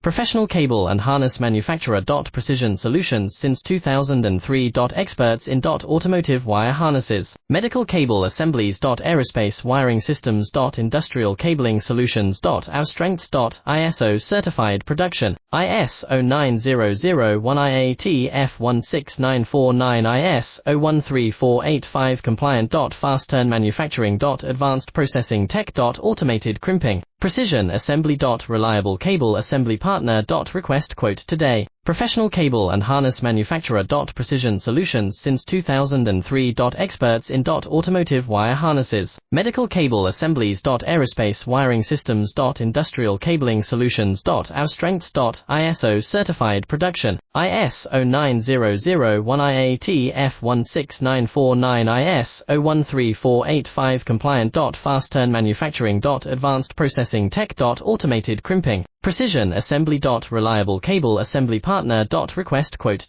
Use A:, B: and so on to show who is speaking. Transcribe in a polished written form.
A: Professional cable and harness manufacturer. Precision solutions since 2003. Experts in automotive wire harnesses, medical cable assemblies. Aerospace wiring systems. Industrial cabling solutions. Our strengths. ISO certified production, ISO 9001 IAT F16949 ISO 13485 compliant. Fast turn manufacturing. Advanced processing tech. Automated crimping, precision assembly. Reliable cable assembly partner. Request quote today. Professional cable and harness manufacturer. Precision solutions since 2003. Experts in automotive wire harnesses, medical cable assemblies. Aerospace wiring systems. Industrial cabling solutions. Our strengths. ISO certified production, ISO 9001 IAT F16949 ISO 13485 compliant. Fast turn manufacturing. Advanced processing tech. Automated crimping, precision assembly. Reliable cable assembly partner. Request quote